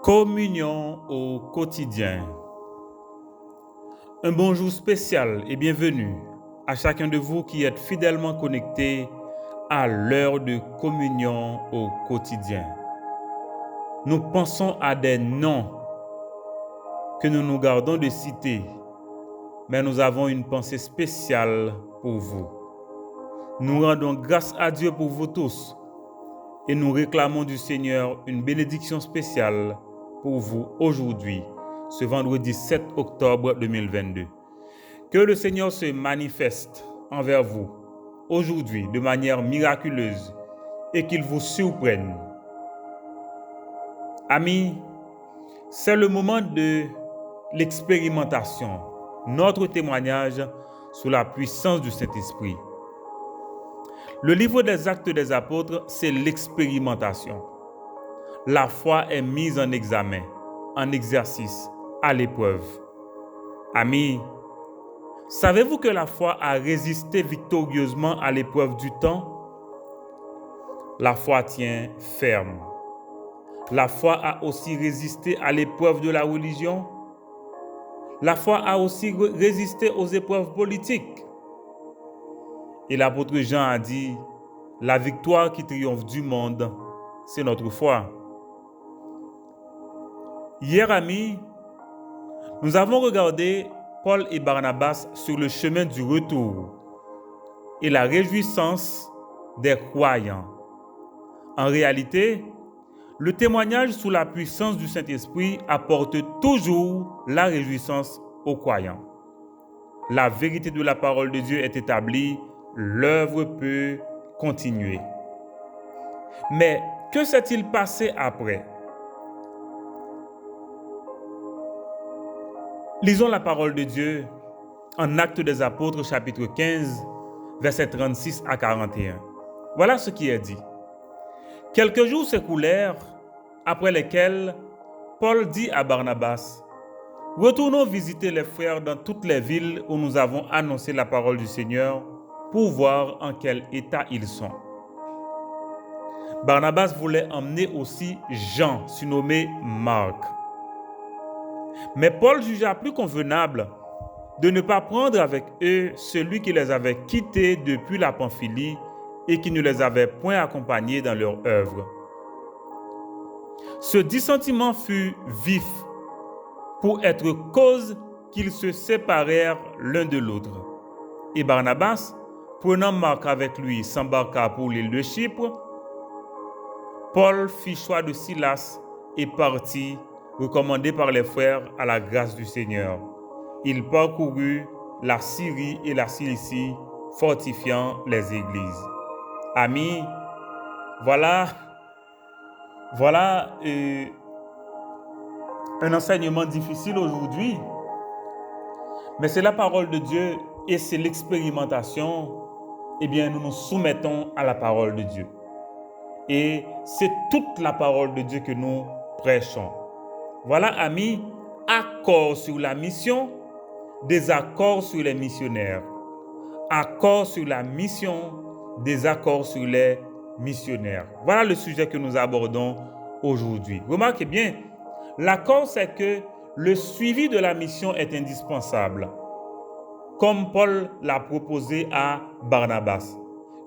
Communion au quotidien. Un bonjour spécial et bienvenue à chacun de vous qui êtes fidèlement connectés à l'heure de communion au quotidien. Nous pensons à des noms que nous gardons de citer, mais nous avons une pensée spéciale pour vous. Nous rendons grâce à Dieu pour vous tous et nous réclamons du Seigneur une bénédiction spéciale pour vous aujourd'hui, ce vendredi 7 octobre 2022. Que le Seigneur se manifeste envers vous aujourd'hui de manière miraculeuse et qu'il vous surprenne. Amis, c'est le moment de l'expérimentation, notre témoignage sous la puissance du Saint-Esprit. Le livre des Actes des Apôtres, c'est l'expérimentation. La foi est mise en examen, en exercice, à l'épreuve. Amis, savez-vous que la foi a résisté victorieusement à l'épreuve du temps? La foi tient ferme. La foi a aussi résisté à l'épreuve de la religion. La foi a aussi résisté aux épreuves politiques. Et l'apôtre Jean a dit, la victoire qui triomphe du monde, c'est notre foi. Hier, amis, nous avons regardé Paul et Barnabas sur le chemin du retour et la réjouissance des croyants. En réalité, le témoignage sous la puissance du Saint-Esprit apporte toujours la réjouissance aux croyants. La vérité de la parole de Dieu est établie, l'œuvre peut continuer. Mais que s'est-il passé après? Lisons la parole de Dieu en Actes des Apôtres, chapitre 15, versets 36 à 41. Voilà ce qui est dit. Quelques jours s'écoulèrent, après lesquels Paul dit à Barnabas, « Retournons visiter les frères dans toutes les villes où nous avons annoncé la parole du Seigneur pour voir en quel état ils sont. » Barnabas voulait emmener aussi Jean, surnommé Marc. Mais Paul jugea plus convenable de ne pas prendre avec eux celui qui les avait quittés depuis la Pamphylie et qui ne les avait point accompagnés dans leur œuvre. Ce dissentiment fut vif pour être cause qu'ils se séparèrent l'un de l'autre. Et Barnabas, prenant Marc avec lui, s'embarqua pour l'île de Chypre. Paul fit choix de Silas et partit, recommandé par les frères à la grâce du Seigneur. Il parcourut la Syrie et la Cilicie, fortifiant les églises. Amis, voilà un enseignement difficile aujourd'hui, mais c'est la parole de Dieu et c'est l'expérimentation. Eh bien, nous nous soumettons à la parole de Dieu. Et c'est toute la parole de Dieu que nous prêchons. Voilà, amis, accord sur la mission, désaccord sur les missionnaires. Accord sur la mission, désaccord sur les missionnaires. Voilà le sujet que nous abordons aujourd'hui. Remarquez bien, l'accord, c'est que le suivi de la mission est indispensable, comme Paul l'a proposé à Barnabas.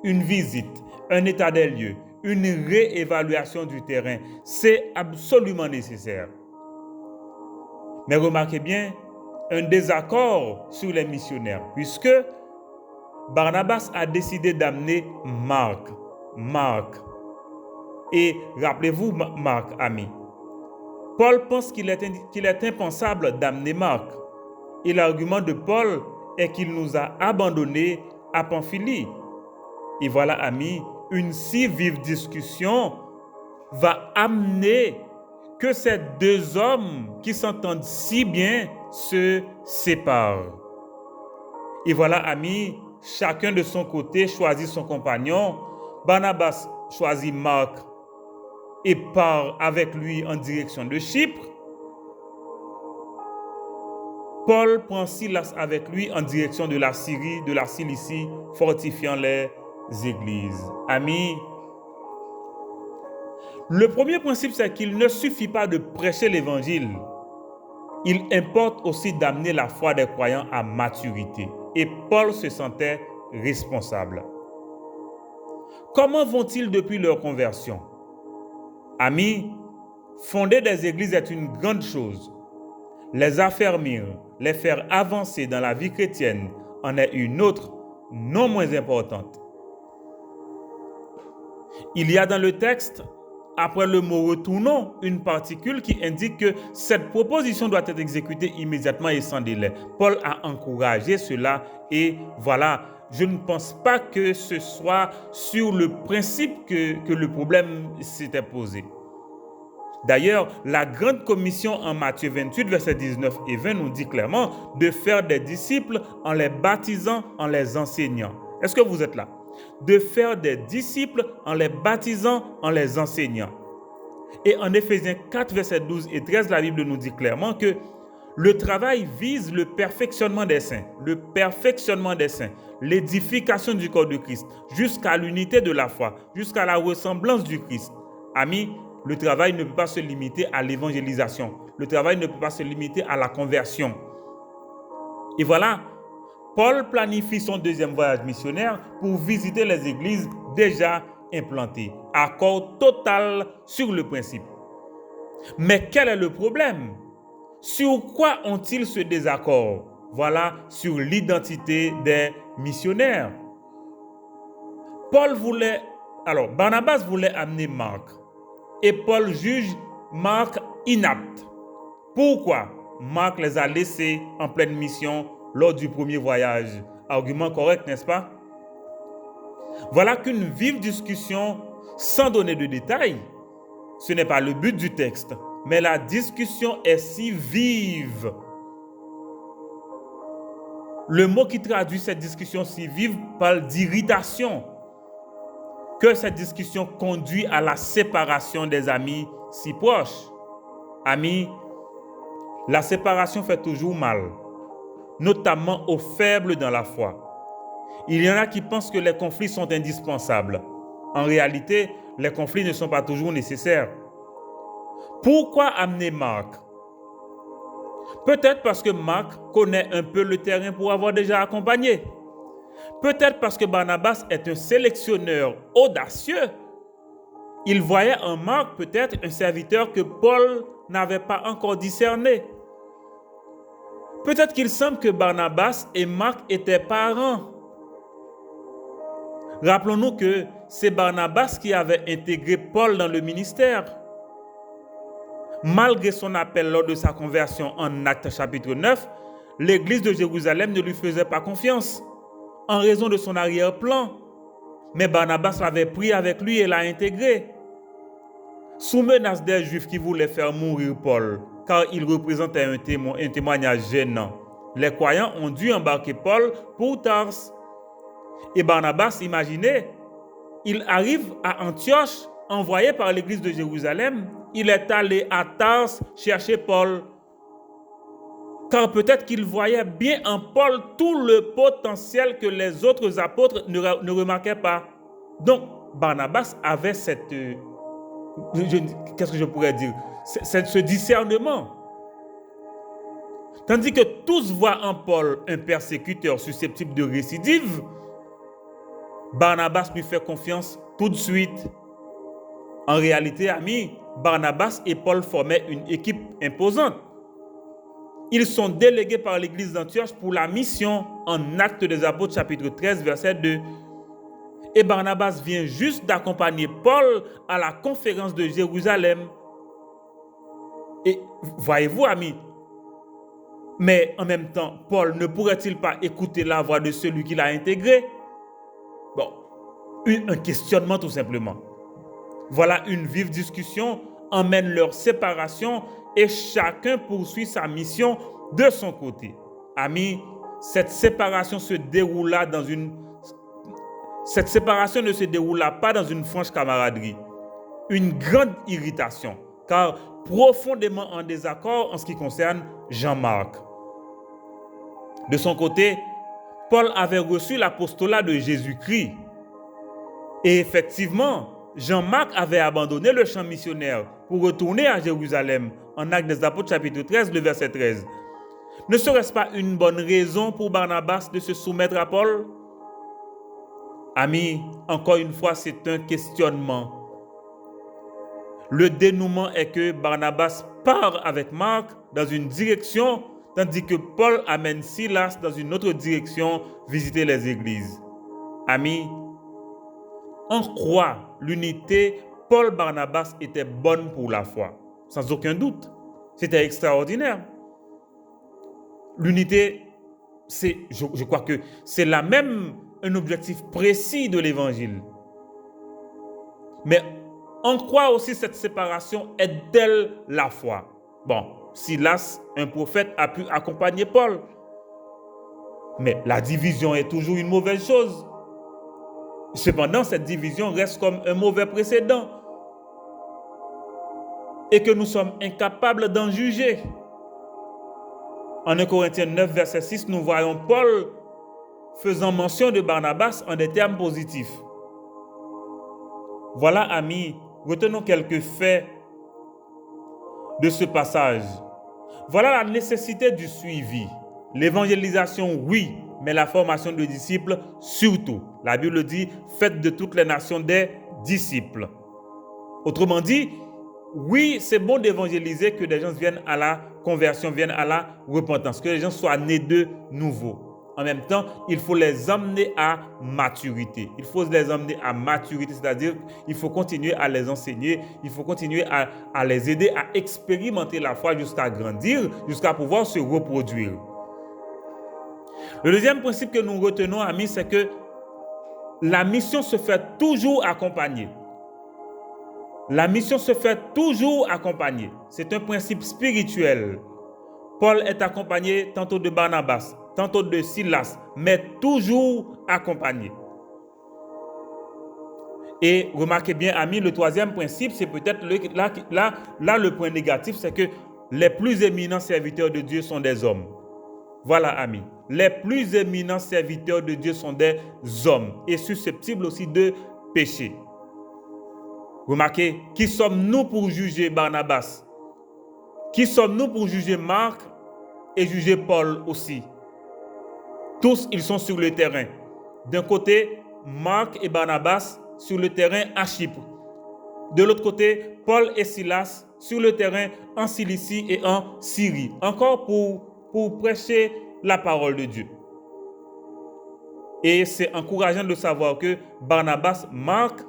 Une visite, un état des lieux, une réévaluation du terrain, c'est absolument nécessaire. Mais remarquez bien, un désaccord sur les missionnaires, puisque Barnabas a décidé d'amener Marc. Et rappelez-vous, Marc, ami, Paul pense qu'il est impensable d'amener Marc. Et l'argument de Paul est qu'il nous a abandonnés à Pamphylie. Et voilà, amis, une si vive discussion va amener que ces deux hommes qui s'entendent si bien se séparent. Et voilà, amis, chacun de son côté choisit son compagnon. Barnabas choisit Marc et part avec lui en direction de Chypre. Paul prend Silas avec lui en direction de la Syrie, de la Cilicie, fortifiant les églises. Amis, Le premier principe, c'est qu'il ne suffit pas de prêcher l'évangile. Il importe aussi d'amener la foi des croyants à maturité. Et Paul se sentait responsable. Comment vont-ils depuis leur conversion? Amis, fonder des églises est une grande chose. Les affermir, les faire avancer dans la vie chrétienne en est une autre, non moins importante. Il y a dans le texte, après le mot « retournons », une particule qui indique que cette proposition doit être exécutée immédiatement et sans délai. Paul a encouragé cela et voilà, je ne pense pas que ce soit sur le principe que le problème s'était posé. D'ailleurs, la grande commission en Matthieu 28, versets 19 et 20 nous dit clairement de faire des disciples en les baptisant, en les enseignant. Est-ce que vous êtes là? De faire des disciples en les baptisant, en les enseignant. Et en Éphésiens 4, versets 12 et 13, la Bible nous dit clairement que le travail vise le perfectionnement des saints, l'édification du corps de Christ, jusqu'à l'unité de la foi, jusqu'à la ressemblance du Christ. Amis, le travail ne peut pas se limiter à l'évangélisation. Le travail ne peut pas se limiter à la conversion. Et voilà, Paul planifie son deuxième voyage missionnaire pour visiter les églises déjà implantées. Accord total sur le principe. Mais quel est le problème? Sur quoi ont-ils ce désaccord? Voilà, sur l'identité des missionnaires. Barnabas voulait amener Marc. Et Paul juge Marc inapte. Pourquoi? Marc les a laissés en pleine mission lors du premier voyage. Argument correct, n'est-ce pas? Voilà qu'une vive discussion, sans donner de détails, ce n'est pas le but du texte, mais la discussion est si vive. Le mot qui traduit cette discussion si vive parle d'irritation. Que cette discussion conduit à la séparation des amis si proches. Amis, la séparation fait toujours mal, notamment aux faibles dans la foi. Il y en a qui pensent que les conflits sont indispensables. En réalité, les conflits ne sont pas toujours nécessaires. Pourquoi amener Marc? Peut-être parce que Marc connaît un peu le terrain pour avoir déjà accompagné. Peut-être parce que Barnabas est un sélectionneur audacieux. Il voyait en Marc peut-être un serviteur que Paul n'avait pas encore discerné. Peut-être qu'il semble que Barnabas et Marc étaient parents. Rappelons-nous que c'est Barnabas qui avait intégré Paul dans le ministère. Malgré son appel lors de sa conversion en Actes chapitre 9, l'église de Jérusalem ne lui faisait pas confiance en raison de son arrière-plan. Mais Barnabas l'avait pris avec lui et l'a intégré. Sous menace des Juifs qui voulaient faire mourir Paul, car il représentait un témoignage gênant, les croyants ont dû embarquer Paul pour Tarse. Et Barnabas, imaginez, il arrive à Antioche, envoyé par l'église de Jérusalem. Il est allé à Tarse chercher Paul. Car peut-être qu'il voyait bien en Paul tout le potentiel que les autres apôtres ne remarquaient pas. Donc, Barnabas avait qu'est-ce que je pourrais dire? Ce discernement. Tandis que tous voient en Paul un persécuteur susceptible de récidive, Barnabas lui fait confiance tout de suite. En réalité, amis, Barnabas et Paul formaient une équipe imposante. Ils sont délégués par l'église d'Antioche pour la mission en Actes des Apôtres, chapitre 13, verset 2. Et Barnabas vient juste d'accompagner Paul à la conférence de Jérusalem. Et voyez-vous, amis, mais en même temps, Paul ne pourrait-il pas écouter la voix de celui qui l'a intégré? Bon, un questionnement tout simplement. Voilà, une vive discussion emmène leur séparation et chacun poursuit sa mission de son côté. Amis, cette séparation ne se déroula pas dans une franche camaraderie. Une grande irritation, car profondément en désaccord en ce qui concerne Jean-Marc. De son côté, Paul avait reçu l'apostolat de Jésus-Christ. Et effectivement, Jean-Marc avait abandonné le champ missionnaire pour retourner à Jérusalem, en Actes des Apôtres chapitre 13, le verset 13. Ne serait-ce pas une bonne raison pour Barnabas de se soumettre à Paul? Amis, encore une fois, c'est un questionnement. Le dénouement est que Barnabas part avec Marc dans une direction, tandis que Paul amène Silas dans une autre direction visiter les églises. Amis, en quoi l'unité Paul-Barnabas était bonne pour la foi? Sans aucun doute. C'était extraordinaire. L'unité, je crois que c'est là même un objectif précis de l'évangile. Mais en quoi aussi cette séparation aide-t-elle la foi? Bon, Silas, un prophète, a pu accompagner Paul. Mais la division est toujours une mauvaise chose. Cependant, cette division reste comme un mauvais précédent. Et que nous sommes incapables d'en juger. En 1 Corinthiens 9, verset 6, nous voyons Paul faisant mention de Barnabas en des termes positifs. Voilà, amis, retenons quelques faits de ce passage. Voilà la nécessité du suivi. L'évangélisation, oui, mais la formation de disciples, surtout. La Bible dit, faites de toutes les nations des disciples. Autrement dit, oui, c'est bon d'évangéliser, que des gens viennent à la conversion, viennent à la repentance, que les gens soient nés de nouveau. En même temps, il faut les emmener à maturité. Il faut les emmener à maturité, c'est-à-dire qu'il faut continuer à les enseigner, il faut continuer à les aider à expérimenter la foi jusqu'à grandir, jusqu'à pouvoir se reproduire. Le deuxième principe que nous retenons, amis, c'est que la mission se fait toujours accompagner. La mission se fait toujours accompagner. C'est un principe spirituel. Paul est accompagné tantôt de Barnabas, tantôt de Silas, mais toujours accompagné. Et remarquez bien, amis, le troisième principe, c'est peut-être là le point négatif, c'est que les plus éminents serviteurs de Dieu sont des hommes. Voilà, amis. Les plus éminents serviteurs de Dieu sont des hommes et susceptibles aussi de pécher. Remarquez, qui sommes-nous pour juger Barnabas? Qui sommes-nous pour juger Marc et juger Paul aussi? Tous, ils sont sur le terrain. D'un côté, Marc et Barnabas sur le terrain à Chypre. De l'autre côté, Paul et Silas sur le terrain en Cilicie et en Syrie. Encore pour prêcher la parole de Dieu. Et c'est encourageant de savoir que Barnabas, Marc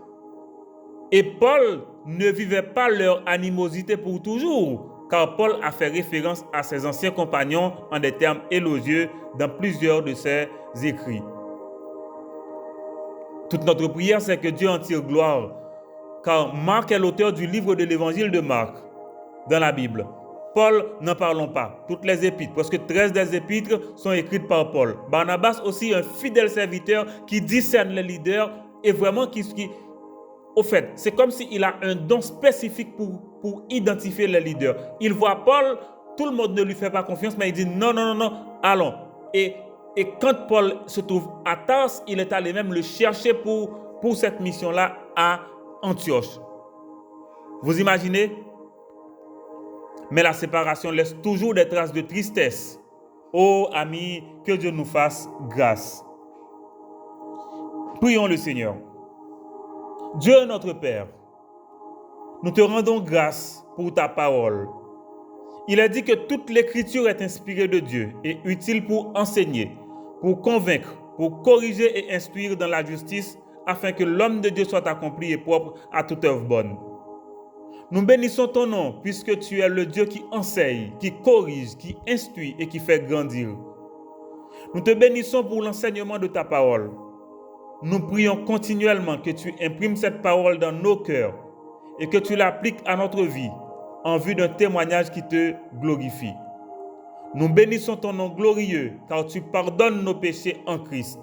et Paul ne vivaient pas leur animosité pour toujours, car Paul a fait référence à ses anciens compagnons en des termes élogieux dans plusieurs de ses écrits. Toute notre prière, c'est que Dieu en tire gloire, car Marc est l'auteur du livre de l'évangile de Marc dans la Bible. Paul, n'en parlons pas. Toutes les épîtres, presque 13 des épîtres sont écrites par Paul. Barnabas aussi, un fidèle serviteur qui discerne les leaders et vraiment au fait, c'est comme s'il a un don spécifique pour identifier les leaders. Il voit Paul, tout le monde ne lui fait pas confiance, mais il dit non, allons. Et quand Paul se trouve à Tarse, il est allé même le chercher pour cette mission-là à Antioche. Vous imaginez? Mais la séparation laisse toujours des traces de tristesse. Oh, amis, que Dieu nous fasse grâce. Prions le Seigneur. Dieu notre Père, nous te rendons grâce pour ta parole. Il est dit que toute l'écriture est inspirée de Dieu et utile pour enseigner, pour convaincre, pour corriger et instruire dans la justice, afin que l'homme de Dieu soit accompli et propre à toute œuvre bonne. Nous bénissons ton nom, puisque tu es le Dieu qui enseigne, qui corrige, qui instruit et qui fait grandir. Nous te bénissons pour l'enseignement de ta parole. Nous prions continuellement que tu imprimes cette parole dans nos cœurs et que tu l'appliques à notre vie en vue d'un témoignage qui te glorifie. Nous bénissons ton nom glorieux car tu pardonnes nos péchés en Christ.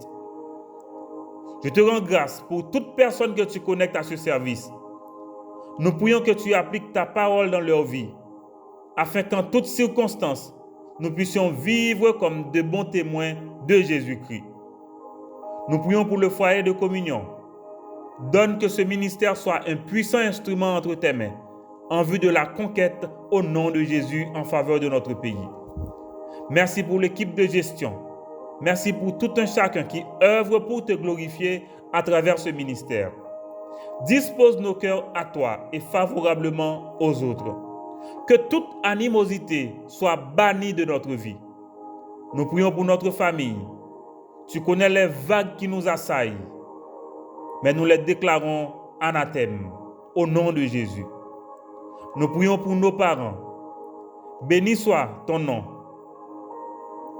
Je te rends grâce pour toute personne que tu connectes à ce service. Nous prions que tu appliques ta parole dans leur vie afin qu'en toutes circonstances, nous puissions vivre comme de bons témoins de Jésus-Christ. Nous prions pour le foyer de communion. Donne que ce ministère soit un puissant instrument entre tes mains en vue de la conquête au nom de Jésus en faveur de notre pays. Merci pour l'équipe de gestion. Merci pour tout un chacun qui œuvre pour te glorifier à travers ce ministère. Dispose nos cœurs à toi et favorablement aux autres. Que toute animosité soit bannie de notre vie. Nous prions pour notre famille. Tu connais les vagues qui nous assaillent, mais nous les déclarons anathème au nom de Jésus. Nous prions pour nos parents. Béni soit ton nom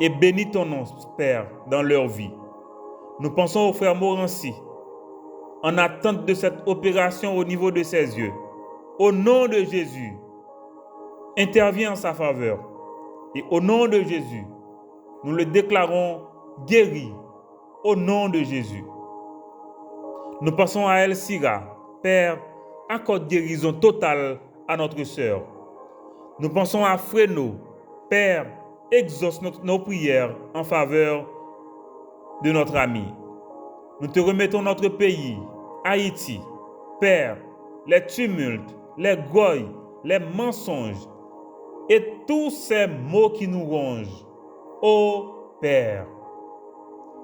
et bénis ton nom, Père, dans leur vie. Nous pensons au frère Morancy, en attente de cette opération au niveau de ses yeux. Au nom de Jésus, interviens en sa faveur. Et au nom de Jésus, nous le déclarons guéri. Au nom de Jésus. Nous pensons à El Sira. Père, accorde guérison totale à notre sœur. Nous pensons à Fréno. Père, exauce nos prières en faveur de notre ami. Nous te remettons notre pays, Haïti. Père, les tumultes, les goyes, les mensonges et tous ces maux qui nous rongent. Ô Père,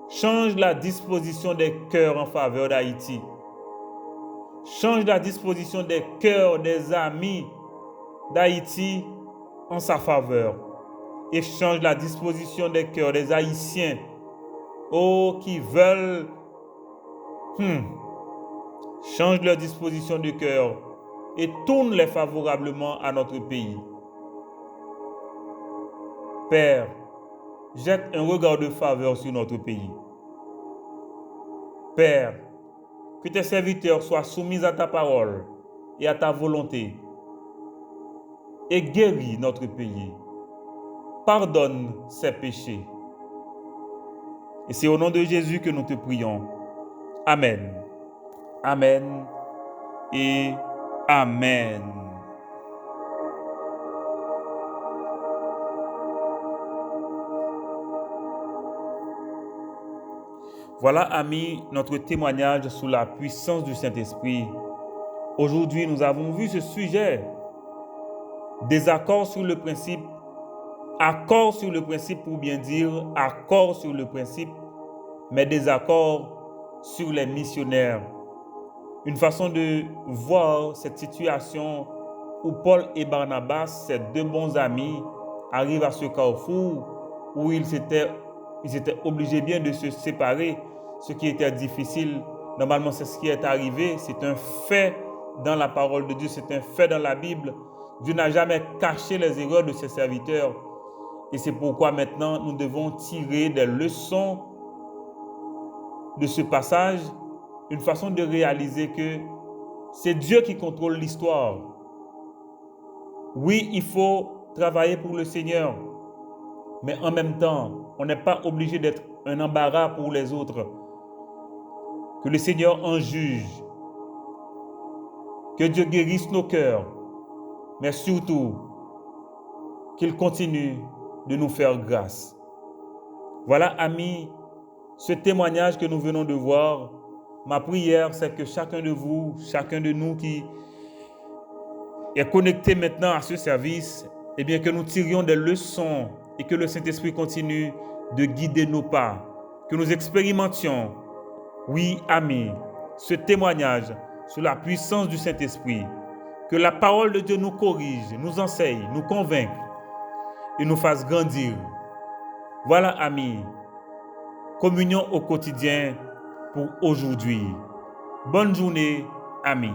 change la disposition des cœurs en faveur d'Haïti. Change la disposition des cœurs des amis d'Haïti en sa faveur. Et change la disposition des cœurs des Haïtiens, qui veulent change leur disposition de cœur et tourne-les favorablement à notre pays. Père, jette un regard de faveur sur notre pays. Père, que tes serviteurs soient soumis à ta parole et à ta volonté et guéris notre pays. Pardonne ses péchés. Et c'est au nom de Jésus que nous te prions. Amen. Amen et Amen. Voilà, amis, notre témoignage sous la puissance du Saint-Esprit. Aujourd'hui, nous avons vu ce sujet. Désaccord sur le principe, accord sur le principe pour bien dire, accord sur le principe, mais désaccord sur les missionnaires. Une façon de voir cette situation où Paul et Barnabas, ces deux bons amis, arrivent à ce carrefour où ils étaient obligés bien de se séparer, ce qui était difficile. Normalement, c'est ce qui est arrivé. C'est un fait dans la parole de Dieu, c'est un fait dans la Bible. Dieu n'a jamais caché les erreurs de ses serviteurs. Et c'est pourquoi maintenant, nous devons tirer des leçons de ce passage, une façon de réaliser que c'est Dieu qui contrôle l'histoire. Oui, il faut travailler pour le Seigneur, mais en même temps, on n'est pas obligé d'être un embarras pour les autres. Que le Seigneur en juge. Que Dieu guérisse nos cœurs, mais surtout, qu'il continue de nous faire grâce. Voilà, amis, ce témoignage que nous venons de voir. Ma prière, c'est que chacun de vous, chacun de nous qui est connecté maintenant à ce service, eh bien que nous tirions des leçons et que le Saint-Esprit continue de guider nos pas, que nous expérimentions, oui, amis, ce témoignage sous la puissance du Saint-Esprit, que la parole de Dieu nous corrige, nous enseigne, nous convainc et nous fasse grandir. Voilà, amis, communion au quotidien pour aujourd'hui. Bonne journée, amis.